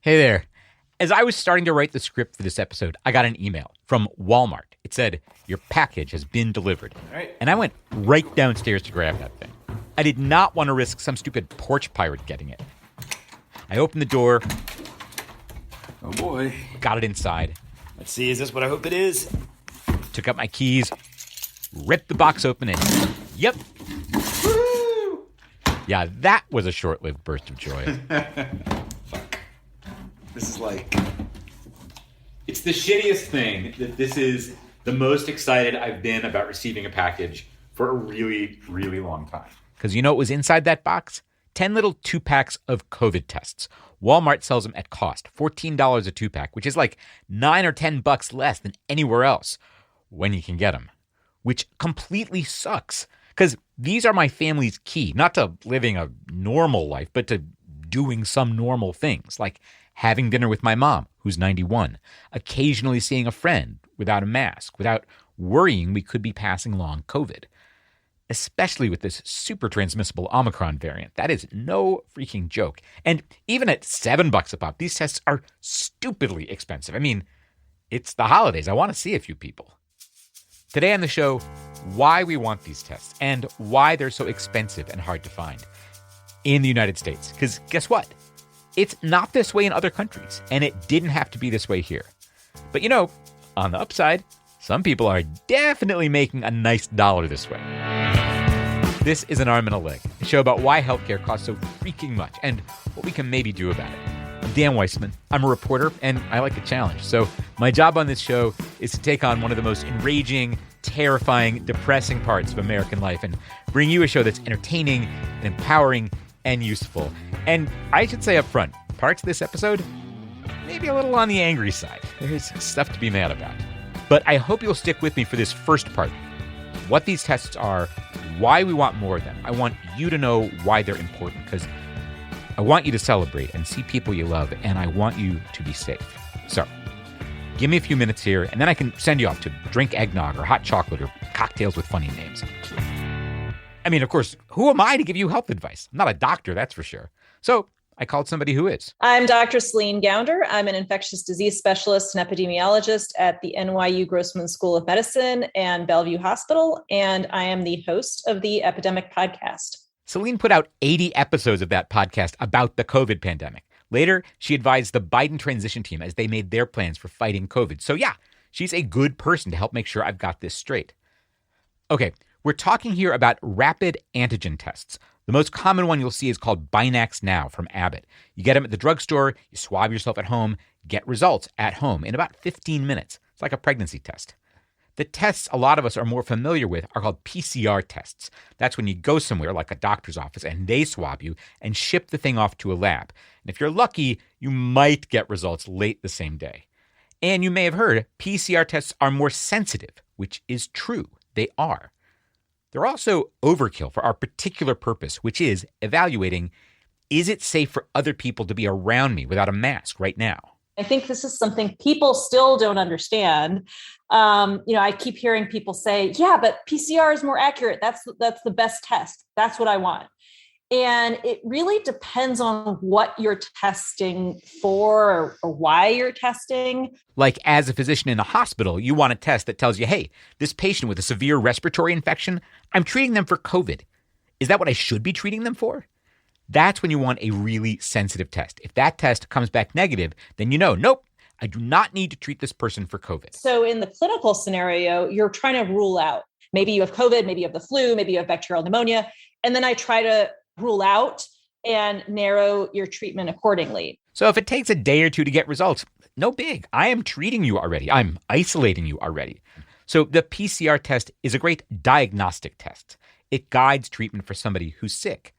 Hey there. As I was starting to write the script for this episode, I got an email from Walmart. It said, your package has been delivered. All right. And I went right downstairs to grab that thing. I did not want to risk some stupid porch pirate getting it. I opened the door. Oh, boy. Got it inside. Let's see, is this what I hope it is? Took out my keys, ripped the box open, and yep. Woo! Yeah, that was a short-lived burst of joy. Fuck. This is like... It's the shittiest thing that this is the most excited I've been about receiving a package for a really, really long time. Because you know what was inside that box? 10 little 2-packs of COVID tests. Walmart sells them at cost, $14 a 2-pack, which is like $9 or $10 less than anywhere else when you can get them, which completely sucks. Because these are my family's key, not to living a normal life, but to doing some normal things, like having dinner with my mom, who's 91, occasionally seeing a friend without a mask, without worrying we could be passing along COVID. Especially with this super transmissible Omicron variant. That is no freaking joke. And even at $7 a pop, these tests are stupidly expensive. I mean, it's the holidays. I want to see a few people. Today on the show, why we want these tests and why they're so expensive and hard to find in the United States. Because guess what? It's not this way in other countries, and it didn't have to be this way here. But you know, on the upside, some people are definitely making a nice dollar this way. This is An Arm and a Leg, a show about why healthcare costs so freaking much and what we can maybe do about it. I'm Dan Weissman. I'm a reporter, and I like a challenge. So my job on this show is to take on one of the most enraging, terrifying, depressing parts of American life and bring you a show that's entertaining and empowering and useful. And I should say up front, parts of this episode, maybe a little on the angry side. There's stuff to be mad about. But I hope you'll stick with me for this first part. What these tests are, why we want more of them. I want you to know why they're important, because I want you to celebrate and see people you love, and I want you to be safe. So, give me a few minutes here, and then I can send you off to drink eggnog or hot chocolate or cocktails with funny names. I mean, of course, who am I to give you health advice? I'm not a doctor, that's for sure. So, I called somebody who is. I'm Dr. Celine Gounder. I'm an infectious disease specialist and epidemiologist at the NYU Grossman School of Medicine and Bellevue Hospital, and I am the host of the Epidemic Podcast. Celine put out 80 episodes of that podcast about the COVID pandemic. Later, she advised the Biden transition team as they made their plans for fighting COVID. So yeah, she's a good person to help make sure I've got this straight. Okay, we're talking here about rapid antigen tests. The most common one you'll see is called Binax Now from Abbott. You get them at the drugstore, you swab yourself at home, get results at home in about 15 minutes. It's like a pregnancy test. The tests a lot of us are more familiar with are called PCR tests. That's when you go somewhere like a doctor's office and they swab you and ship the thing off to a lab. And if you're lucky, you might get results late the same day. And you may have heard PCR tests are more sensitive, which is true. They are. They're also overkill for our particular purpose, which is evaluating, is it safe for other people to be around me without a mask right now? I think this is something people still don't understand. I keep hearing people say, yeah, but PCR is more accurate. That's the best test. That's what I want. And it really depends on what you're testing for or why you're testing. Like as a physician in a hospital, you want a test that tells you, hey, this patient with a severe respiratory infection, I'm treating them for COVID. Is that what I should be treating them for? That's when you want a really sensitive test. If that test comes back negative, then you know, nope, I do not need to treat this person for COVID. So in the clinical scenario, you're trying to rule out, maybe you have COVID, maybe you have the flu, maybe you have bacterial pneumonia. And then I try to rule out and narrow your treatment accordingly. So if it takes a day or two to get results, no big. I am treating you already. I'm isolating you already. So the PCR test is a great diagnostic test. It guides treatment for somebody who's sick.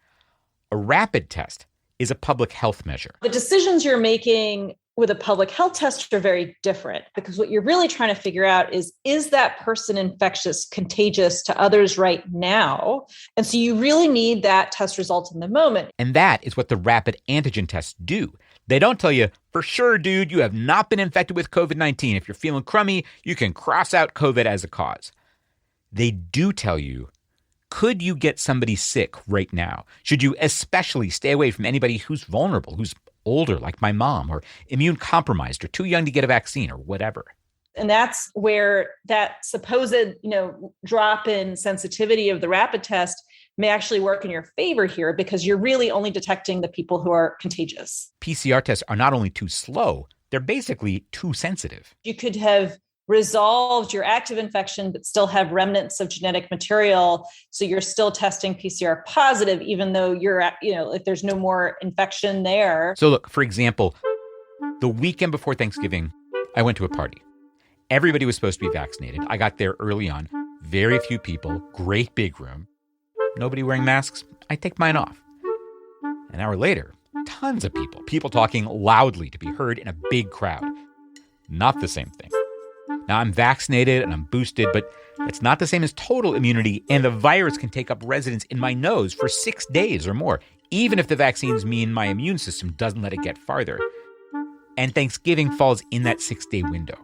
A rapid test is a public health measure. The decisions you're making with a public health test are very different because what you're really trying to figure out is that person infectious, contagious to others right now? And so you really need that test result in the moment. And that is what the rapid antigen tests do. They don't tell you, for sure, dude, you have not been infected with COVID-19. If you're feeling crummy, you can cross out COVID as a cause. They do tell you, could you get somebody sick right now? Should you especially stay away from anybody who's vulnerable, who's older, like my mom, or immune compromised, or too young to get a vaccine, or whatever. And that's where that supposed, drop in sensitivity of the rapid test may actually work in your favor here, because you're really only detecting the people who are contagious. PCR tests are not only too slow, they're basically too sensitive. You could have resolved your active infection, but still have remnants of genetic material. So you're still testing PCR positive, even though you're at, if there's no more infection there. So look, for example, the weekend before Thanksgiving, I went to a party. Everybody was supposed to be vaccinated. I got there early on. Very few people, great big room. Nobody wearing masks. I take mine off. An hour later, tons of people talking loudly to be heard in a big crowd. Not the same thing. Now, I'm vaccinated and I'm boosted, but it's not the same as total immunity, and the virus can take up residence in my nose for 6 days or more, even if the vaccines mean my immune system doesn't let it get farther. And Thanksgiving falls in that 6-day window.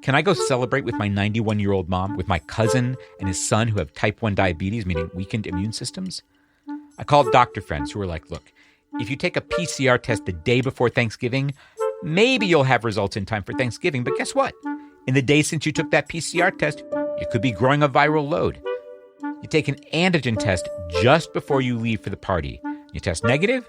Can I go celebrate with my 91-year-old mom, with my cousin and his son who have type 1 diabetes, meaning weakened immune systems? I called doctor friends who were like, look, if you take a PCR test the day before Thanksgiving, maybe you'll have results in time for Thanksgiving. But guess what? In the days since you took that PCR test, you could be growing a viral load. You take an antigen test just before you leave for the party. You test negative,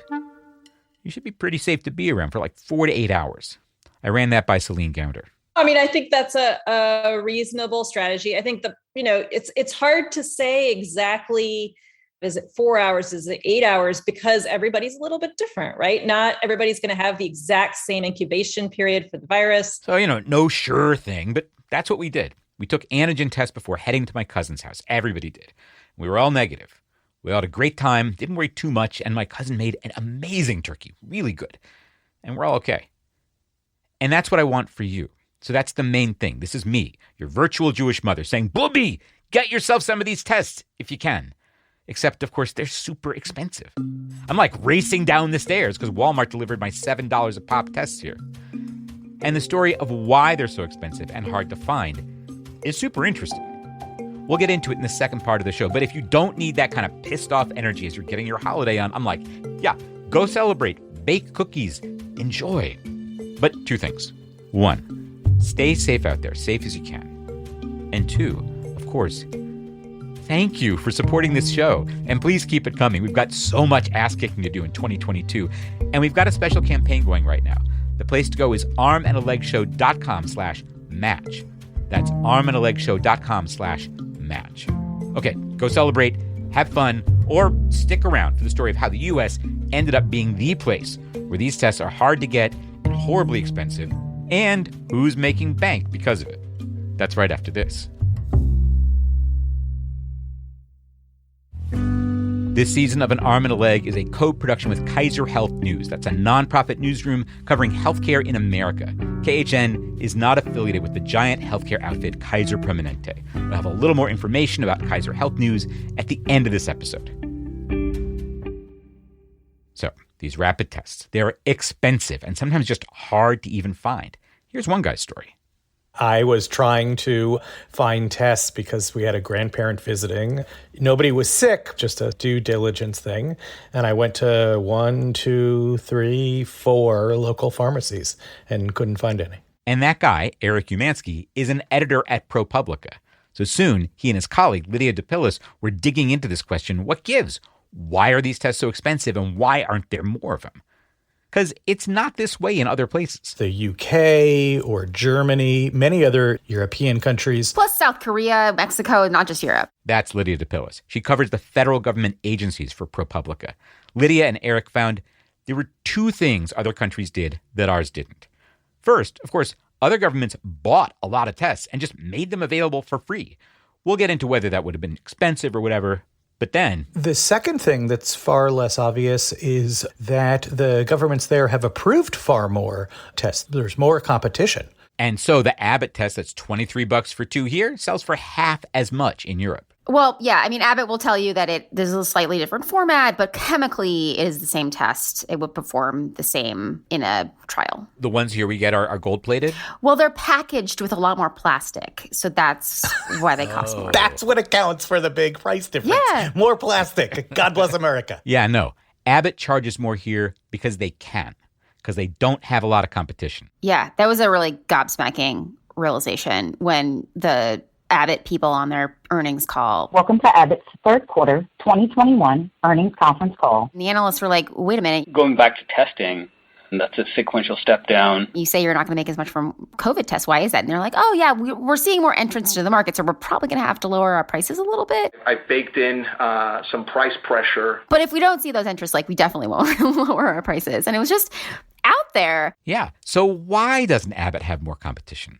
you should be pretty safe to be around for like 4 to 8 hours. I ran that by Celine Gounder. I mean, I think that's a reasonable strategy. I think it's hard to say exactly, is it 4 hours, is it 8 hours, because everybody's a little bit different, right? Not everybody's going to have the exact same incubation period for the virus. So, no sure thing, but that's what we did. We took antigen tests before heading to my cousin's house. Everybody did. We were all negative. We all had a great time, didn't worry too much, and my cousin made an amazing turkey, really good. And we're all okay. And that's what I want for you. So that's the main thing. This is me, your virtual Jewish mother, saying, Booby, get yourself some of these tests if you can. Except, of course, they're super expensive. I'm like racing down the stairs because Walmart delivered my $7 a pop tests here. And the story of why they're so expensive and hard to find is super interesting. We'll get into it in the second part of the show. But if you don't need that kind of pissed off energy as you're getting your holiday on, I'm like, yeah, go celebrate, bake cookies, enjoy. But 2 things. 1, stay safe out there, safe as you can. And 2, of course, thank you for supporting this show. And please keep it coming. We've got so much ass-kicking to do in 2022. And we've got a special campaign going right now. The place to go is armandalegshow.com/match. That's armandalegshow.com/match. Okay, go celebrate, have fun, or stick around for the story of how the U.S. ended up being the place where these tests are hard to get and horribly expensive, and who's making bank because of it. That's right after this. This season of An Arm and a Leg is a co-production with Kaiser Health News. That's a nonprofit newsroom covering healthcare in America. KHN is not affiliated with the giant healthcare outfit Kaiser Permanente. We'll have a little more information about Kaiser Health News at the end of this episode. So, these rapid tests, they're expensive and sometimes just hard to even find. Here's one guy's story. I was trying to find tests because we had a grandparent visiting. Nobody was sick, just a due diligence thing. And I went to 1, 2, 3, 4 local pharmacies and couldn't find any. And that guy, Eric Umansky, is an editor at ProPublica. So soon, he and his colleague, Lydia DePillis, were digging into this question. What gives? Why are these tests so expensive, and why aren't there more of them? Because it's not this way in other places. The UK or Germany, many other European countries. Plus South Korea, Mexico, and not just Europe. That's Lydia DePillis. She covers the federal government agencies for ProPublica. Lydia and Eric found there were 2 things other countries did that ours didn't. First, of course, other governments bought a lot of tests and just made them available for free. We'll get into whether that would have been expensive or whatever. But then the second thing that's far less obvious is that the governments there have approved far more tests. There's more competition. And so the Abbott test that's $23 for 2 here sells for half as much in Europe. Well, yeah, I mean, Abbott will tell you that there's a slightly different format, but chemically it is the same test. It would perform the same in a trial. The ones here we get are gold-plated? Well, they're packaged with a lot more plastic, so that's why they cost more. That's what accounts for the big price difference. Yeah. More plastic. God bless America. Yeah, no. Abbott charges more here because they can. because they don't have a lot of competition. Yeah, that was a really gobsmacking realization when the Abbott people on their earnings call. Welcome to Abbott's third quarter 2021 earnings conference call. And the analysts were like, wait a minute. Going back to testing, that's a sequential step down. You say you're not going to make as much from COVID tests. Why is that? And they're like, oh, yeah, we're seeing more entrants to the market, so we're probably going to have to lower our prices a little bit. I baked in some price pressure. But if we don't see those entrants, we definitely won't lower our prices. And it was just out there. Yeah. So why doesn't Abbott have more competition?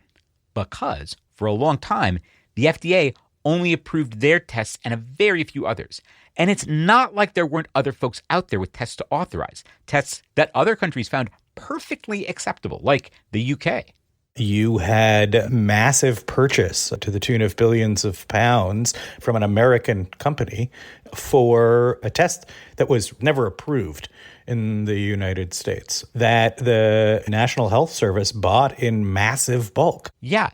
Because for a long time, the FDA only approved their tests and a very few others. And it's not like there weren't other folks out there with tests to authorize, tests that other countries found perfectly acceptable, like the UK. You had massive purchase to the tune of billions of pounds from an American company for a test that was never approved in the United States, that the National Health Service bought in massive bulk. Yeah.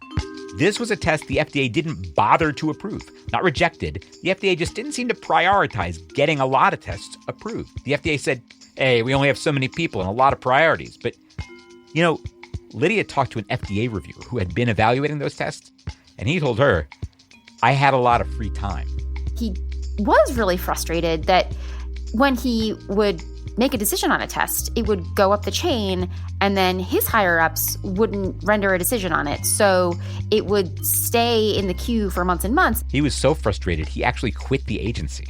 This was a test the FDA didn't bother to approve, not rejected. The FDA just didn't seem to prioritize getting a lot of tests approved. The FDA said, hey, we only have so many people and a lot of priorities. But, you know, Lydia talked to an FDA reviewer who had been evaluating those tests, and he told her, I had a lot of free time. He was really frustrated that when he would make a decision on a test, it would go up the chain, and then his higher-ups wouldn't render a decision on it. So it would stay in the queue for months and months. He was so frustrated, he actually quit the agency.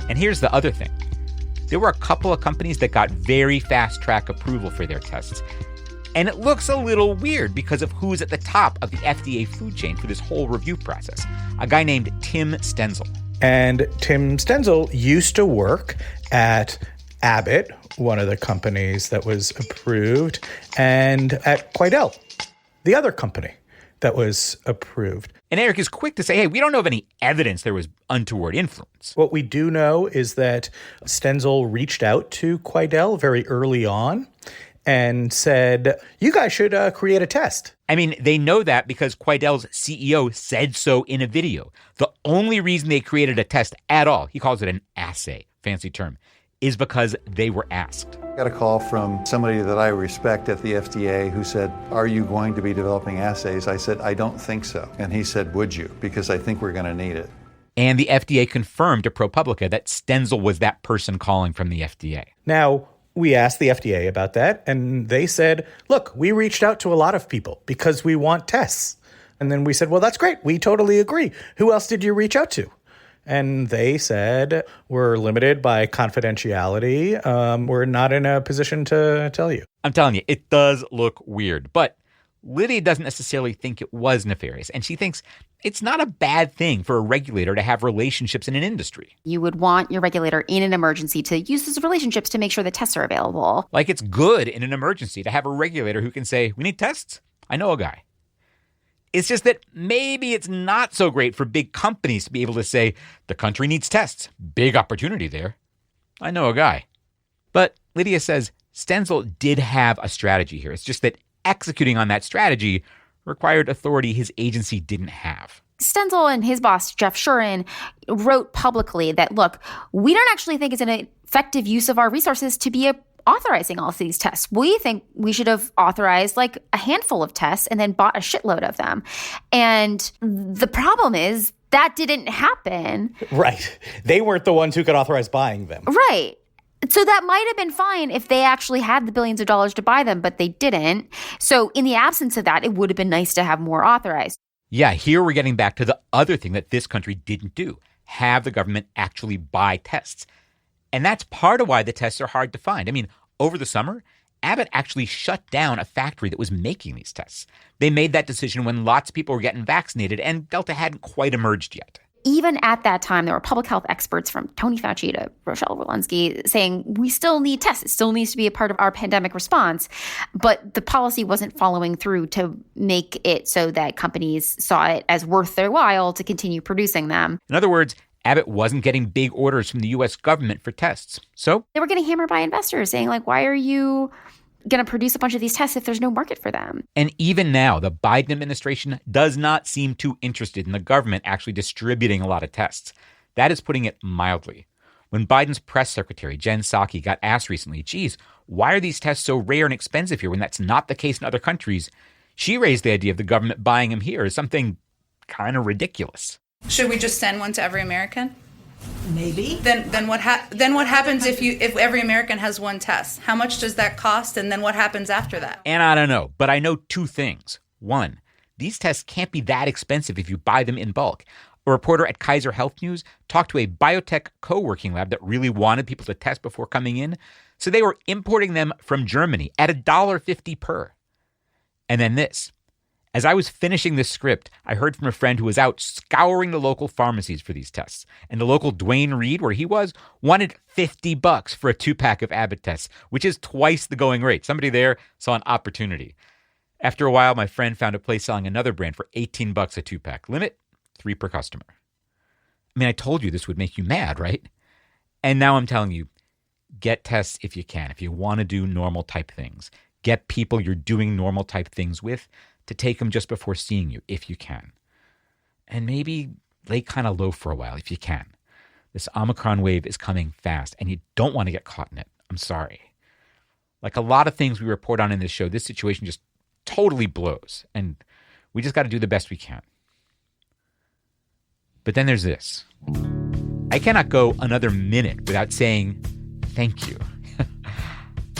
And here's the other thing. There were a couple of companies that got very fast-track approval for their tests. And it looks a little weird because of who's at the top of the FDA food chain for this whole review process. A guy named Tim Stenzel. And Tim Stenzel used to work at Abbott, one of the companies that was approved, and at Quidel, the other company that was approved. And Eric is quick to say, hey, we don't know of any evidence there was untoward influence. What we do know is that Stenzel reached out to Quidel very early on and said, you guys should create a test. I mean, they know that because Quidel's CEO said so in a video. The only reason they created a test at all, he calls it an assay, fancy term, is because they were asked. I got a call from somebody that I respect at the FDA who said, are you going to be developing assays? I said, I don't think so. And he said, would you? Because I think we're going to need it. And the FDA confirmed to ProPublica that Stenzel was that person calling from the FDA. Now, we asked the FDA about that, and they said, look, we reached out to a lot of people because we want tests. And then we said, well, that's great. We totally agree. Who else did you reach out to? And they said, we're limited by confidentiality. We're not in a position to tell you. I'm telling you, it does look weird. But Lydia doesn't necessarily think it was nefarious. And she thinks it's not a bad thing for a regulator to have relationships in an industry. You would want your regulator in an emergency to use those relationships to make sure the tests are available. Like it's good in an emergency to have a regulator who can say, we need tests. I know a guy. It's just that maybe it's not so great for big companies to be able to say, the country needs tests. Big opportunity there. I know a guy. But Lydia says Stenzel did have a strategy here. It's just that executing on that strategy required authority his agency didn't have. Stenzel and his boss, Jeff Shuren, wrote publicly that, look, we don't actually think it's an effective use of our resources to be authorizing all of these tests. We think we should have authorized like a handful of tests and then bought a shitload of them. And the problem is that didn't happen. Right. They weren't the ones who could authorize buying them. Right. So that might have been fine if they actually had the billions of dollars to buy them, but they didn't. So in the absence of that, it would have been nice to have more authorized. Yeah, here we're getting back to the other thing that this country didn't do, have the government actually buy tests. And that's part of why the tests are hard to find. I mean, over the summer, Abbott actually shut down a factory that was making these tests. They made that decision when lots of people were getting vaccinated and Delta hadn't quite emerged yet. Even at that time, there were public health experts from Tony Fauci to Rochelle Walensky saying we still need tests. It still needs to be a part of our pandemic response. But the policy wasn't following through to make it so that companies saw it as worth their while to continue producing them. In other words, Abbott wasn't getting big orders from the U.S. government for tests. So they were getting hammered by investors saying, like, why are you going to produce a bunch of these tests if there's no market for them? And even now, the Biden administration does not seem too interested in the government actually distributing a lot of tests. That is putting it mildly. When Biden's press secretary, Jen Psaki, got asked recently, geez, why are these tests so rare and expensive here when that's not the case in other countries? She raised the idea of the government buying them here as something kind of ridiculous. Should we just send one to every American? Maybe. Then what happens if every American has one test? How much does that cost? And then what happens after that? And I don't know, but I know two things. One, these tests can't be that expensive if you buy them in bulk. A reporter at Kaiser Health News talked to a biotech co-working lab that really wanted people to test before coming in, so they were importing them from Germany at $1.50 per. And then this. As I was finishing this script, I heard from a friend who was out scouring the local pharmacies for these tests. And the local Dwayne Reed, where he was, wanted $50 for a 2-pack of Abbott tests, which is twice the going rate. Somebody there saw an opportunity. After a while, my friend found a place selling another brand for $18 a 2-pack. Limit, 3 per customer. I mean, I told you this would make you mad, right? And now I'm telling you, get tests if you can, if you want to do normal type things. Get people you're doing normal type things with to take them just before seeing you, if you can. And maybe lay kind of low for a while, if you can. This Omicron wave is coming fast, and you don't want to get caught in it. I'm sorry. Like a lot of things we report on in this show, this situation just totally blows, and we just got to do the best we can. But then there's this. I cannot go another minute without saying thank you.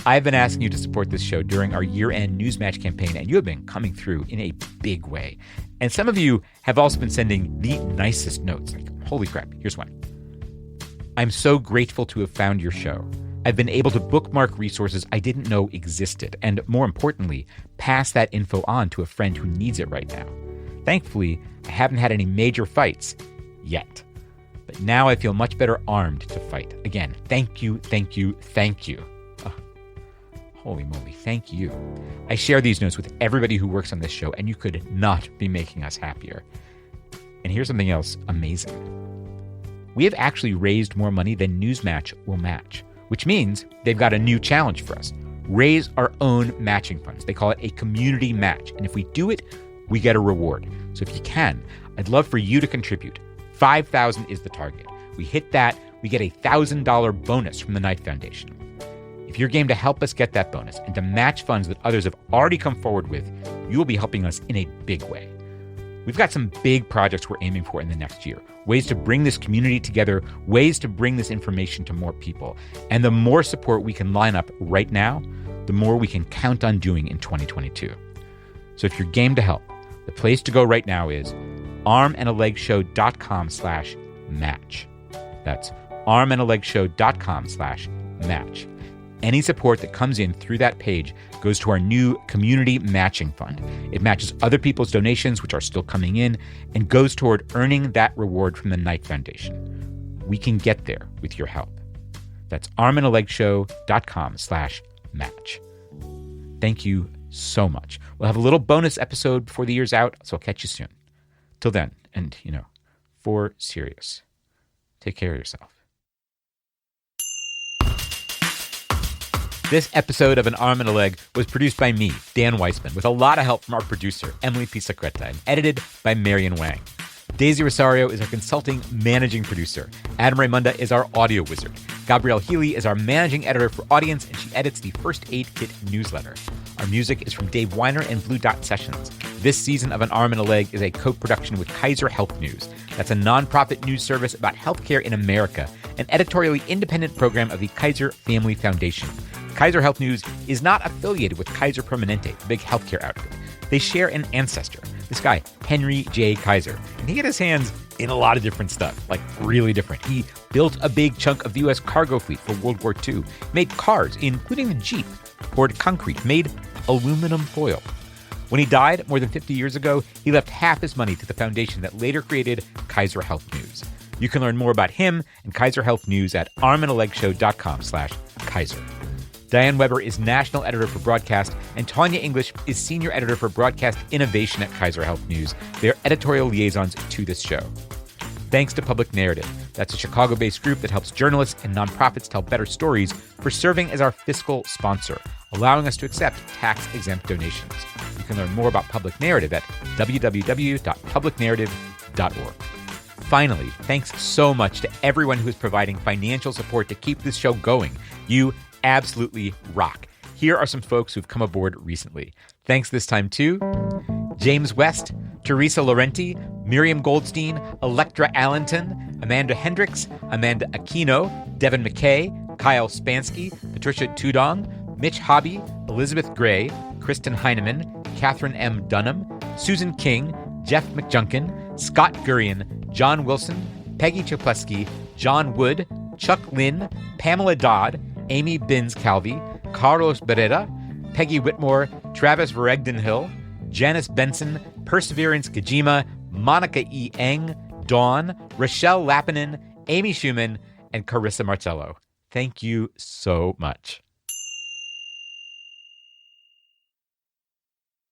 I've been asking you to support this show during our year-end NewsMatch campaign, and you have been coming through in a big way. And some of you have also been sending the nicest notes. Like, holy crap, here's one. I'm so grateful to have found your show. I've been able to bookmark resources I didn't know existed, and more importantly, pass that info on to a friend who needs it right now. Thankfully, I haven't had any major fights yet. But now I feel much better armed to fight. Again, thank you, thank you, thank you. Holy moly, thank you. I share these notes with everybody who works on this show, and you could not be making us happier. And here's something else amazing. We have actually raised more money than NewsMatch will match, which means they've got a new challenge for us. Raise our own matching funds. They call it a community match. And if we do it, we get a reward. So if you can, I'd love for you to contribute. $5,000 is the target. We hit that, we get a $1,000 bonus from the Knight Foundation. If you're game to help us get that bonus and to match funds that others have already come forward with, you will be helping us in a big way. We've got some big projects we're aiming for in the next year, ways to bring this community together, ways to bring this information to more people. And the more support we can line up right now, the more we can count on doing in 2022. So if you're game to help, the place to go right now is armandalegshow.com/match. That's armandalegshow.com/match. Any support that comes in through that page goes to our new community matching fund. It matches other people's donations, which are still coming in, and goes toward earning that reward from the Knight Foundation. We can get there with your help. That's armandalegshow.com/match. Thank you so much. We'll have a little bonus episode before the year's out, so I'll catch you soon. Till then, and, for serious, take care of yourself. This episode of An Arm and a Leg was produced by me, Dan Weissman, with a lot of help from our producer, Emily Pisacreta, and edited by Marion Wang. Daisy Rosario is our consulting managing producer. Adam Raymunda is our audio wizard. Gabrielle Healy is our managing editor for audience, and she edits the First Aid Kit newsletter. Our music is from Dave Weiner and Blue Dot Sessions. This season of An Arm and a Leg is a co-production with Kaiser Health News. That's a nonprofit news service about healthcare in America, an editorially independent program of the Kaiser Family Foundation. Kaiser Health News is not affiliated with Kaiser Permanente, the big healthcare outfit. They share an ancestor, this guy, Henry J. Kaiser. And he had his hands in a lot of different stuff, like really different. He built a big chunk of the U.S. cargo fleet for World War II, made cars, including the Jeep, poured concrete, made aluminum foil. When he died more than 50 years ago, he left half his money to the foundation that later created Kaiser Health News. You can learn more about him and Kaiser Health News at armandalegshow.com/Kaiser. Diane Weber is national editor for broadcast, and Tanya English is senior editor for broadcast innovation at Kaiser Health News. They are editorial liaisons to this show. Thanks to Public Narrative. That's a Chicago-based group that helps journalists and nonprofits tell better stories, for serving as our fiscal sponsor, allowing us to accept tax-exempt donations. You can learn more about Public Narrative at www.publicnarrative.org. finally, thanks so much to everyone who's providing financial support to keep this show going. You absolutely rock. Here are some folks who've come aboard recently. Thanks this time to James West, Teresa Laurenti, Miriam Goldstein, Electra Allenton, Amanda Hendricks, Amanda Aquino, Devin McKay, Kyle Spansky, Patricia Tudong, Mitch Hobby, Elizabeth Gray, Kristen Heineman, Catherine M. Dunham, Susan King, Jeff McJunkin, Scott Gurian, John Wilson, Peggy Chopleski, John Wood, Chuck Lynn, Pamela Dodd, Amy Binns-Calvi, Carlos Beretta, Peggy Whitmore, Travis Varegdenhill, Janice Benson, Perseverance Kajima, Monica E. Eng, Dawn, Rochelle Lappinen, Amy Schumann, and Carissa Marcello. Thank you so much.